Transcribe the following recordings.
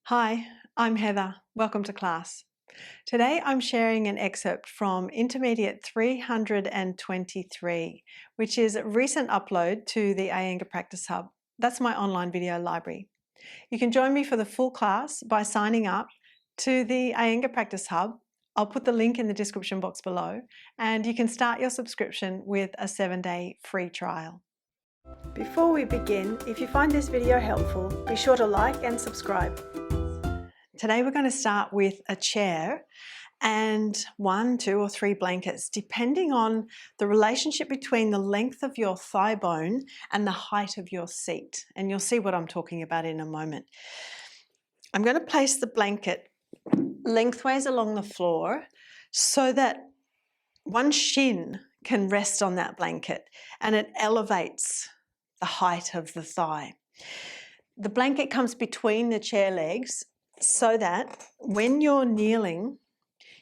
Hi, I'm Heather. Welcome to class. Today I'm sharing an excerpt from Intermediate 323, which is a recent upload to the Iyengar Practice Hub. That's my online video library. You can join me for the full class by signing up to the Iyengar Practice Hub. I'll put the link in the description box below, and you can start your subscription with a 7-day free trial. Before we begin, if you find this video helpful, be sure to like and subscribe. Today we're going to start with a chair and 1, 2 or 3 blankets, depending on the relationship between the length of your thigh bone and the height of your seat. And you'll see what I'm talking about in a moment. I'm going to place the blanket lengthways along the floor so that one shin can rest on that blanket and it elevates the height of the thigh. The blanket comes between the chair legs so that when you're kneeling,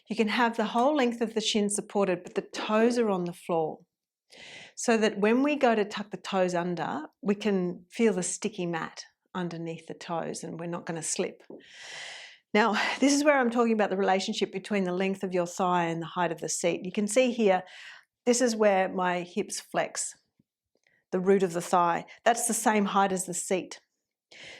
you can have the whole length of the shin supported, but the toes are on the floor. So that when we go to tuck the toes under, we can feel the sticky mat underneath the toes and we're not going to slip. Now, this is where I'm talking about the relationship between the length of your thigh and the height of the seat. You can see here, this is where my hips flex, the root of the thigh. That's the same height as the seat.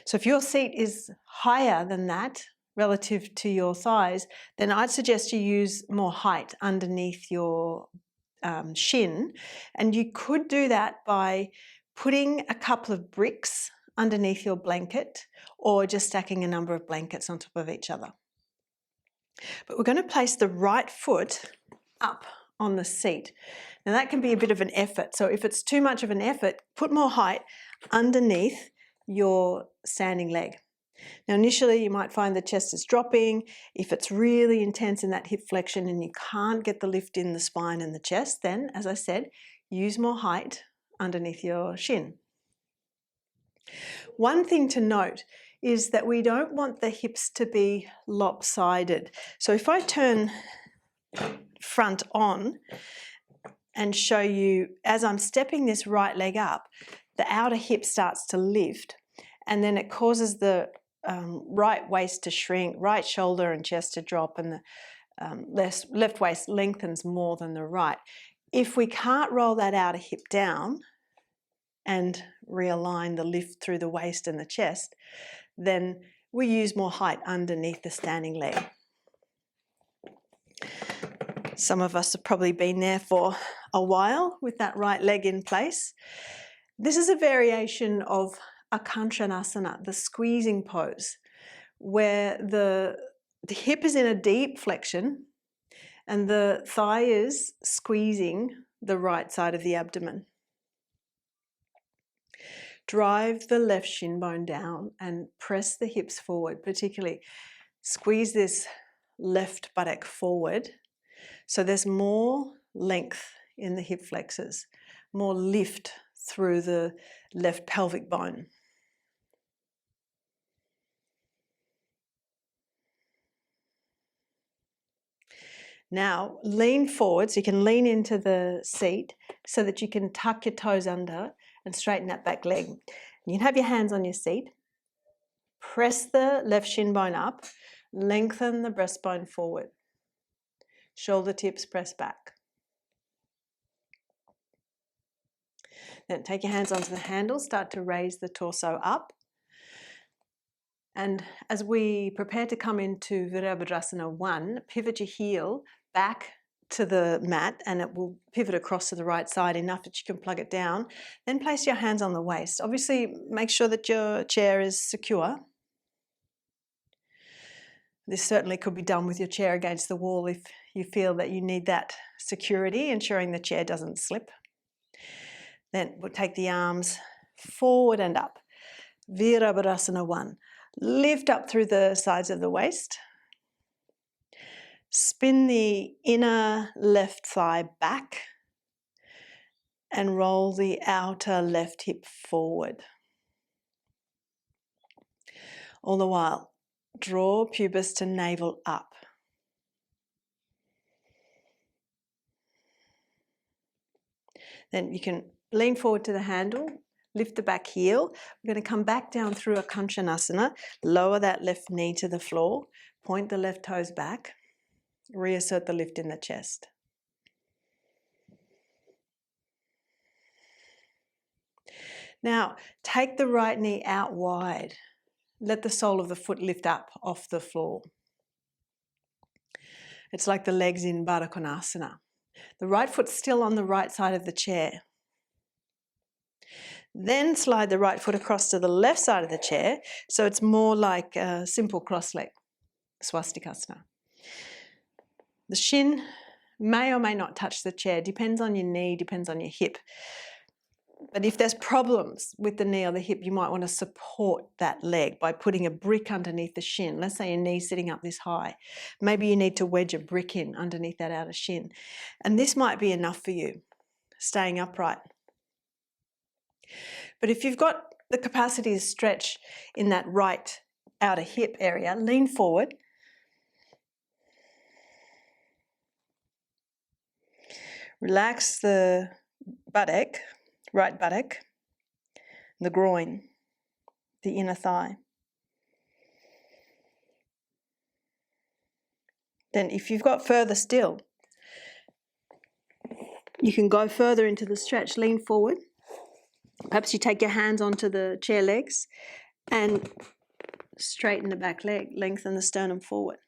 So if your seat is higher than that relative to your thighs, then I'd suggest you use more height underneath your shin. And you could do that by putting a couple of bricks underneath your blanket or just stacking a number of blankets on top of each other. But we're going to place the right foot up on the seat. Now that can be a bit of an effort. So if it's too much of an effort, put more height underneath your standing leg. Now initially you might find the chest is dropping. If it's really intense in that hip flexion and you can't get the lift in the spine and the chest, then as I said, use more height underneath your shin. One thing to note is that we don't want the hips to be lopsided. So if I turn front on and show you as I'm stepping this right leg up, the outer hip starts to lift and then it causes the right waist to shrink, right shoulder and chest to drop, and the left waist lengthens more than the right. If we can't roll that outer hip down and realign the lift through the waist and the chest, then we use more height underneath the standing leg. Some of us have probably been there for a while with that right leg in place. This is a variation of a Kanchanasana, the squeezing pose, where the hip is in a deep flexion and the thigh is squeezing the right side of the abdomen. Drive the left shin bone down and press the hips forward, particularly squeeze this left buttock forward so there's more length in the hip flexors, more lift through the left pelvic bone. Now lean forward, so you can lean into the seat so that you can tuck your toes under and straighten that back leg. You can have your hands on your seat, press the left shin bone up, lengthen the breastbone forward, shoulder tips press back. Then take your hands onto the handle, start to raise the torso up. And as we prepare to come into Virabhadrasana 1, pivot your heel back to the mat and it will pivot across to the right side enough that you can plug it down. Then place your hands on the waist. Obviously, make sure that your chair is secure. This certainly could be done with your chair against the wall if you feel that you need that security, ensuring the chair doesn't slip. Then we'll take the arms forward and up. Virabhadrasana 1. Lift up through the sides of the waist. Spin the inner left thigh back and roll the outer left hip forward. All the while, draw pubis to navel up. Then you can lean forward to the handle, Lift the back heel. We're going to come back down through a Kanchanasana, lower that left knee to the floor, point the left toes back, reassert the lift in the chest. Now, take the right knee out wide. Let the sole of the foot lift up off the floor. It's like the legs in Baddha Konasana. The right foot's still on the right side of the chair. Then slide the right foot across to the left side of the chair, so it's more like a simple cross leg, swastikasana. The shin may or may not touch the chair, depends on your knee, depends on your hip. But if there's problems with the knee or the hip, you might want to support that leg by putting a brick underneath the shin. Let's say your knee's sitting up this high. Maybe you need to wedge a brick in underneath that outer shin. And this might be enough for you, staying upright. But if you've got the capacity to stretch in that right outer hip area, lean forward. Relax the buttock, right buttock, the groin, the inner thigh. Then if you've got further still, you can go further into the stretch, lean forward. Perhaps you take your hands onto the chair legs and straighten the back leg, lengthen the sternum forward.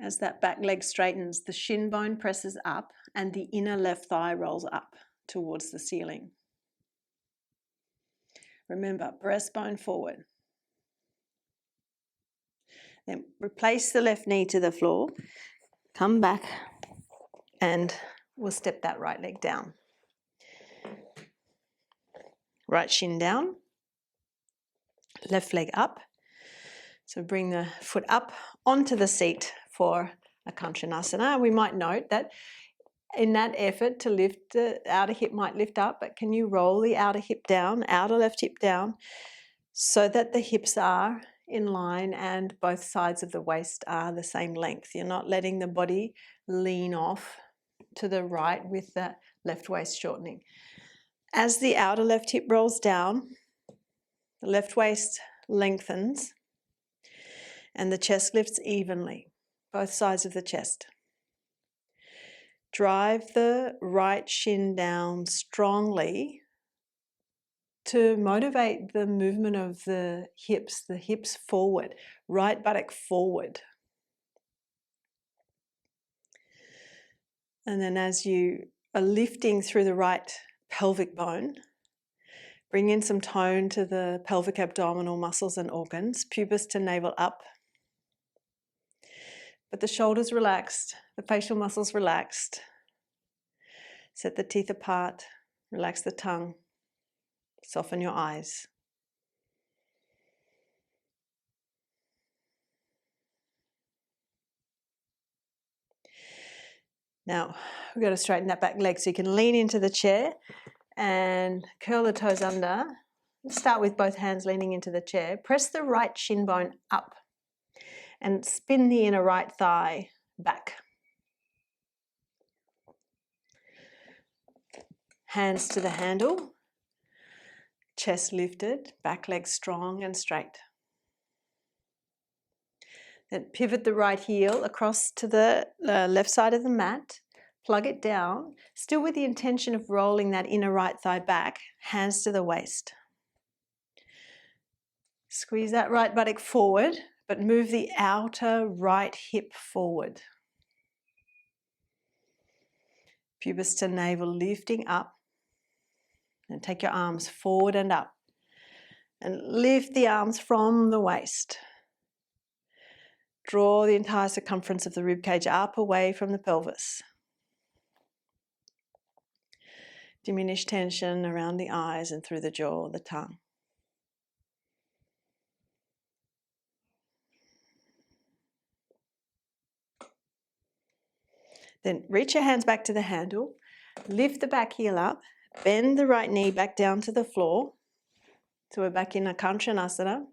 As that back leg straightens, the shin bone presses up and the inner left thigh rolls up towards the ceiling. Remember, breastbone forward. Then replace the left knee to the floor, come back, and we'll step that right leg down. Right shin down, left leg up. So bring the foot up onto the seat for a Kanchanasana. We might note that in that effort to lift, the outer hip might lift up, but can you roll the outer hip down, outer left hip down, so that the hips are in line and both sides of the waist are the same length. You're not letting the body lean off to the right with that left waist shortening. As the outer left hip rolls down, the left waist lengthens and the chest lifts evenly, both sides of the chest. Drive the right shin down strongly to motivate the movement of the hips forward, right buttock forward. And then as you are lifting through the right pelvic bone, bring in some tone to the pelvic abdominal muscles and organs, pubis to navel up. But the shoulders relaxed, the facial muscles relaxed. Set the teeth apart, relax the tongue, soften your eyes. Now, we've got to straighten that back leg so you can lean into the chair and curl the toes under. Start with both hands leaning into the chair. Press the right shin bone up and spin the inner right thigh back. Hands to the handle, chest lifted, back leg strong and straight. Then pivot the right heel across to the left side of the mat, plug it down, still with the intention of rolling that inner right thigh back, hands to the waist. Squeeze that right buttock forward, but move the outer right hip forward. Pubis to navel lifting up, and take your arms forward and up. And lift the arms from the waist. Draw the entire circumference of the ribcage up away from the pelvis. Diminish tension around the eyes and through the jaw, the tongue. Then reach your hands back to the handle, lift the back heel up, bend the right knee back down to the floor. So we're back in a Kanchanasana.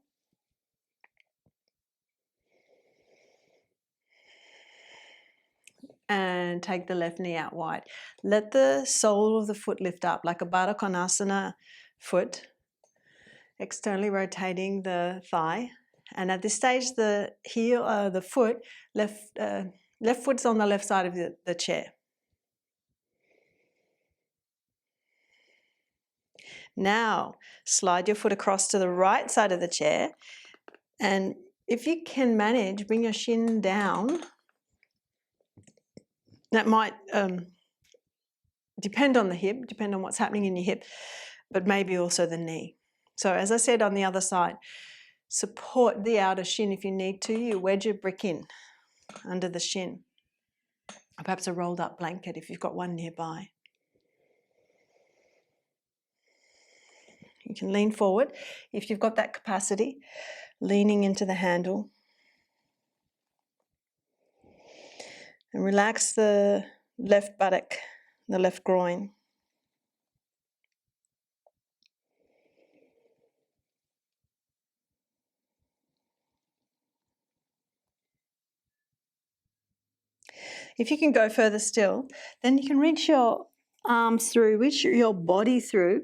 and take the left knee out wide. Let the sole of the foot lift up like a Baddha Konasana foot, externally rotating the thigh. And at this stage, the left foot's on the left side of the chair. Now, slide your foot across to the right side of the chair, and if you can manage, bring your shin down. That might depend on the hip, depend on what's happening in your hip, but maybe also the knee. So as I said on the other side, support the outer shin if you need to. You wedge your brick in under the shin, or perhaps a rolled up blanket if you've got one nearby. You can lean forward if you've got that capacity, leaning into the handle. And relax the left buttock, the left groin. If you can go further still, then you can reach your arms through, reach your body through.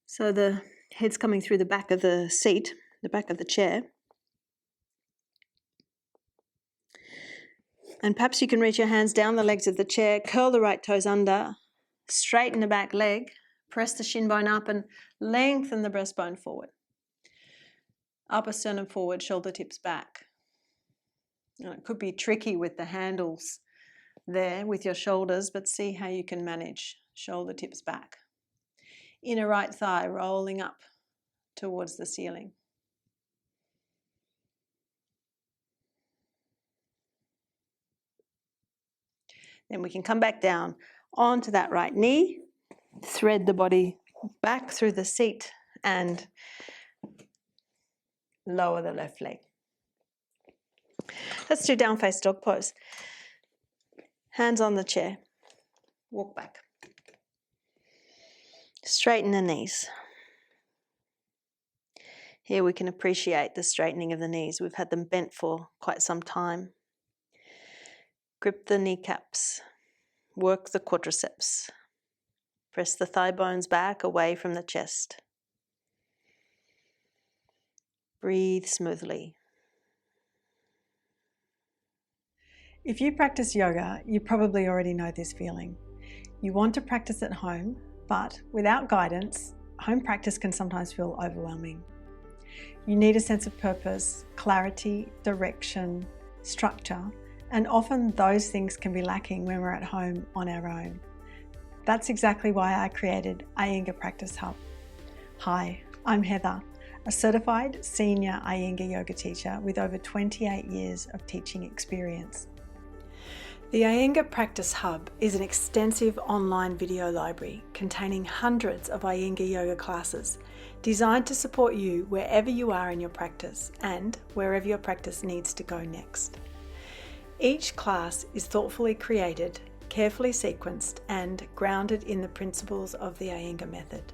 So the head's coming through the back of the seat, the back of the chair. And perhaps you can reach your hands down the legs of the chair, curl the right toes under, straighten the back leg, press the shin bone up and lengthen the breastbone forward. Upper sternum forward, shoulder tips back. Now, it could be tricky with the handles there with your shoulders, but see how you can manage. Shoulder tips back. Inner right thigh rolling up towards the ceiling. Then we can come back down onto that right knee, thread the body back through the seat and lower the left leg. Let's do down face dog pose. Hands on the chair, walk back. Straighten the knees. Here we can appreciate the straightening of the knees. We've had them bent for quite some time. Grip the kneecaps, work the quadriceps. Press the thigh bones back away from the chest. Breathe smoothly. If you practice yoga, you probably already know this feeling. You want to practice at home, but without guidance, home practice can sometimes feel overwhelming. You need a sense of purpose, clarity, direction, structure, and often those things can be lacking when we're at home on our own. That's exactly why I created Iyengar Practice Hub. Hi, I'm Heather, a certified senior Iyengar yoga teacher with over 28 years of teaching experience. The Iyengar Practice Hub is an extensive online video library containing hundreds of Iyengar yoga classes designed to support you wherever you are in your practice and wherever your practice needs to go next. Each class is thoughtfully created, carefully sequenced, and grounded in the principles of the Iyengar method.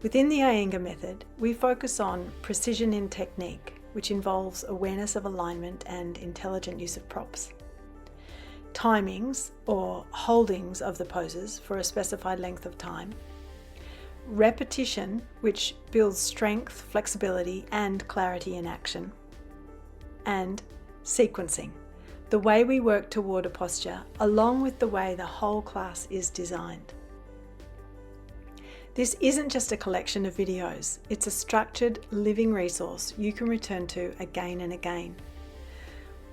Within the Iyengar method, we focus on precision in technique, which involves awareness of alignment and intelligent use of props. Timings or holdings of the poses for a specified length of time. Repetition, which builds strength, flexibility, and clarity in action. And sequencing, the way we work toward a posture, along with the way the whole class is designed. This isn't just a collection of videos, it's a structured, living resource you can return to again and again.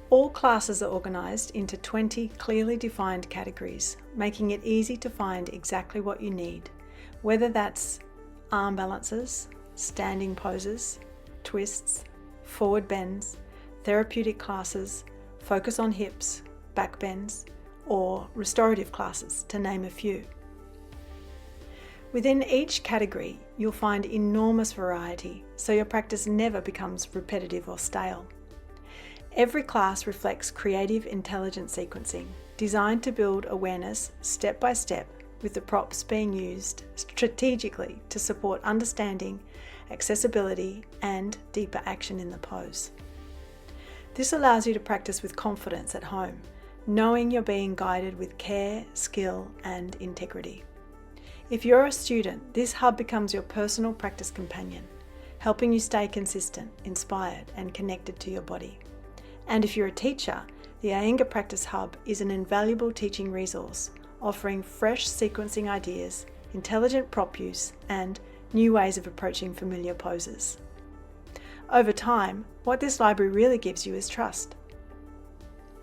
All classes are organised into 20 clearly defined categories, making it easy to find exactly what you need, whether that's arm balances, standing poses, twists, forward bends, therapeutic classes, focus on hips, back bends, or restorative classes, to name a few. Within each category, you'll find enormous variety, so your practice never becomes repetitive or stale. Every class reflects creative, intelligent sequencing, designed to build awareness step by step, with the props being used strategically to support understanding, accessibility, and deeper action in the pose. This allows you to practice with confidence at home, knowing you're being guided with care, skill, and integrity. If you're a student, this hub becomes your personal practice companion, helping you stay consistent, inspired, and connected to your body. And if you're a teacher, the Iyengar Practice Hub is an invaluable teaching resource, offering fresh sequencing ideas, intelligent prop use, and new ways of approaching familiar poses. Over time, what this library really gives you is trust.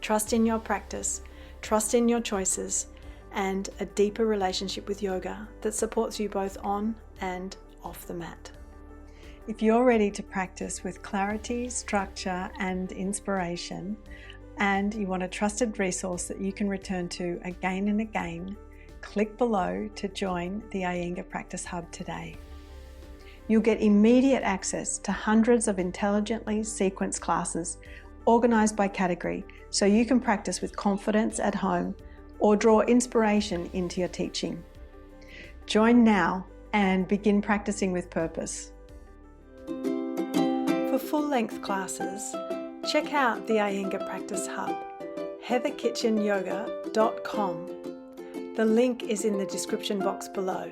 Trust in your practice, trust in your choices, and a deeper relationship with yoga that supports you both on and off the mat. If you're ready to practice with clarity, structure, and inspiration, and you want a trusted resource that you can return to again and again, click below to join the Iyengar Practice Hub today. You'll get immediate access to hundreds of intelligently sequenced classes organised by category, so you can practice with confidence at home or draw inspiration into your teaching. Join now and begin practicing with purpose. For full-length classes, check out the Iyengar Practice Hub, heatherkitchenyoga.com. The link is in the description box below.